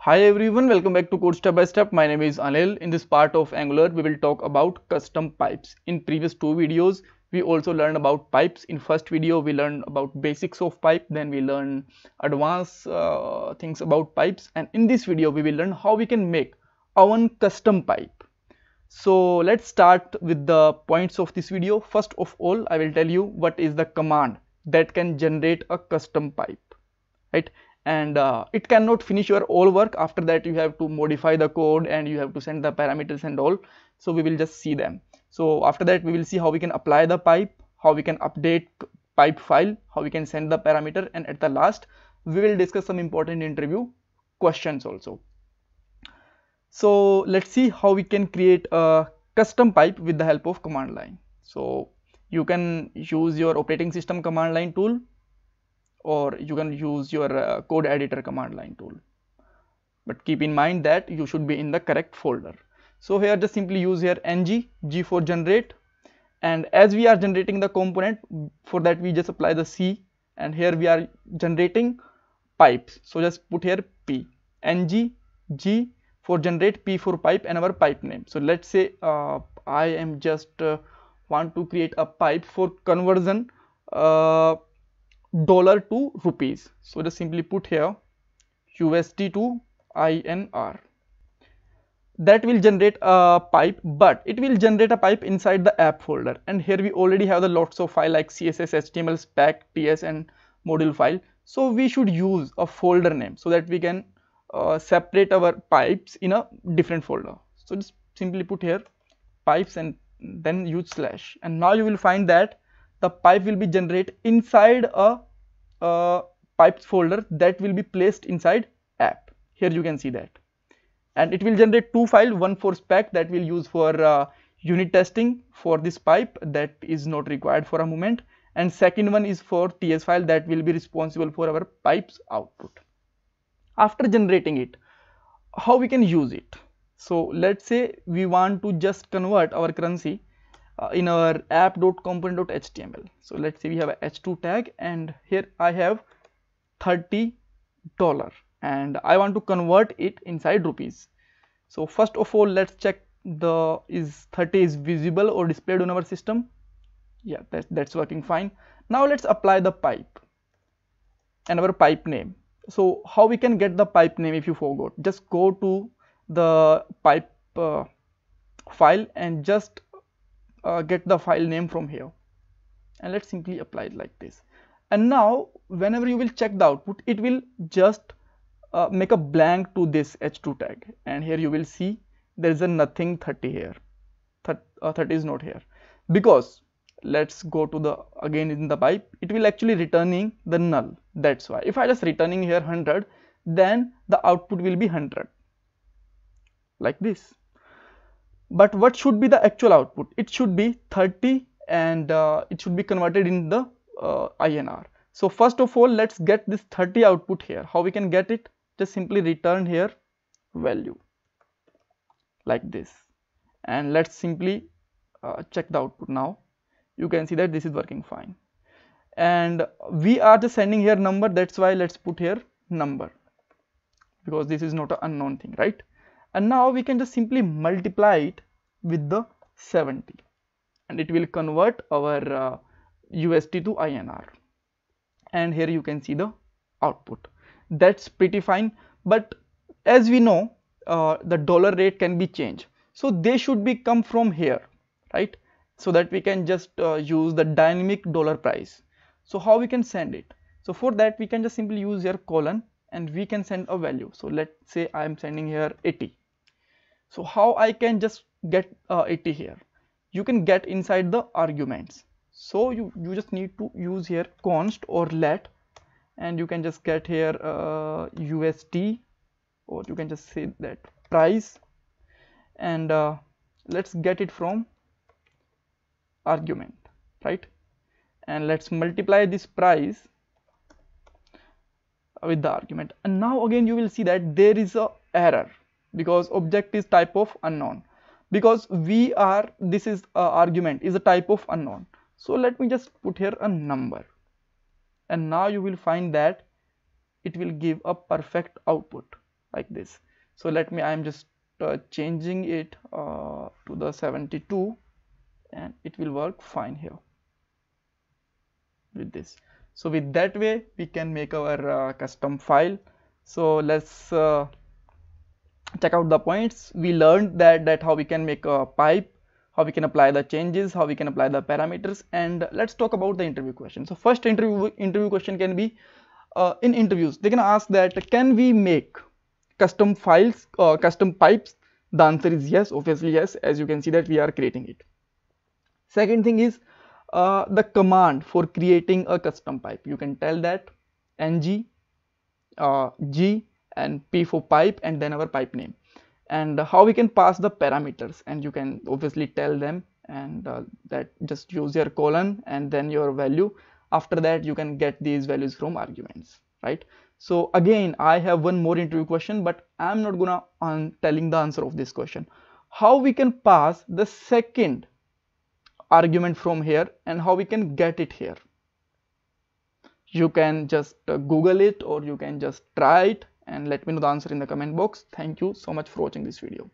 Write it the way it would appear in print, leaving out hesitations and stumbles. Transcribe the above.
Hi everyone, welcome back to Code Step by Step. My name is Anil. In this part of Angular, we will talk about custom pipes. In previous two videos, we also learned about pipes. In first video, we learned about basics of pipe. Then we learned advanced things about pipes. And in this video, we will learn how we can make our own custom pipe. So let's start with the points of this video. First of all, I will tell you what is the command that can generate a custom pipe, right? And it cannot finish your all work. After that you have to modify the code and you have to send the parameters and all, so we will just see them. So after that we will see how we can apply the pipe, how we can update pipe file, how we can send the parameter, and at the last we will discuss some important interview questions also. So let's see how we can create a custom pipe with the help of command line. So you can use your operating system command line tool, or you can use your code editor command line tool, but keep in mind that you should be in the correct folder. So here just simply use here ng g for generate, and as we are generating the component, for that we just apply the c, and here we are generating pipes, so just put here p, ng g for generate, p for pipe, and our pipe name. So let's say I am just want to create a pipe for conversion dollar to rupees, so just simply put here USD to INR. That will generate a pipe, but it will generate a pipe inside the app folder, and here we already have the lots of file like CSS, HTML, spec, TS, and module file. So we should use a folder name so that we can separate our pipes in a different folder. So just simply put here pipes and then use slash, and now you will find that the pipe will be generated inside a pipes folder that will be placed inside app. Here you can see that, and it will generate two files, one for spec that will use for unit testing for this pipe, that is not required for a moment, and second one is for TS file that will be responsible for our pipes output. After generating it, how we can use it? So let's say we want to just convert our currency in our app.component.html. So let's say we have a h2 tag, and here I have $30 and I want to convert it inside rupees. So first of all, let's check the is 30 is visible or displayed on our system. Yeah, that's working fine. Now let's apply the pipe and our pipe name. So how we can get the pipe name? If you forgot, just go to the pipe file and just get the file name from here, and let's simply apply it like this. And now whenever you will check the output, it will just make a blank to this h2 tag, and here you will see there is a nothing 30 here. 30 is not here, because let's go to the again in the pipe, it will actually returning the null. That's why if I just returning here 100, then the output will be 100 like this. But what should be the actual output? It should be 30, and it should be converted in the INR. So first of all, let's get this 30 output here. How we can get it? Just simply return here value like this, and let's simply check the output. Now you can see that this is working fine, and we are just sending here number. That's why let's put here number, because this is not an unknown thing, right? And now we can just simply multiply it with the 70, and it will convert our USD to INR, and here you can see the output. That's pretty fine, but as we know, the dollar rate can be changed, so they should be come from here, right? So that we can just use the dynamic dollar price. So how we can send it? So for that we can just simply use here colon, and we can send a value. So let's say I am sending here 80. So how I can just get 80 here? You can get inside the arguments. So you just need to use here const or let, and you can just get here USD, or you can just say that price, and let's get it from argument, right? And let's multiply this price with the argument. And now again you will see that there is a error, because object is type of unknown, because we are this is argument is a type of unknown. So let me just put here a number, and now you will find that it will give a perfect output. like this. So I'm just changing it to the 72, and it will work fine here with this. So with that way we can make our custom file. So let's check out the points. We learned that how we can make a pipe, how we can apply the changes, how we can apply the parameters, and let's talk about the interview question. So first interview question can be, in interviews they can ask that can we make custom files or custom pipes? The answer is yes, obviously yes, as you can see that we are creating it. Second thing is the command for creating a custom pipe. You can tell that ng g and p for pipe and then our pipe name, and how we can pass the parameters, and you can obviously tell them, and that just use your colon and then your value. After that you can get these values from arguments, right? So again I have one more interview question, but I'm not gonna telling the answer of this question. How we can pass the second argument from here and how we can get it here? You can just Google it, or you can just try it and let me know the answer in the comment box. Thank you so much for watching this video.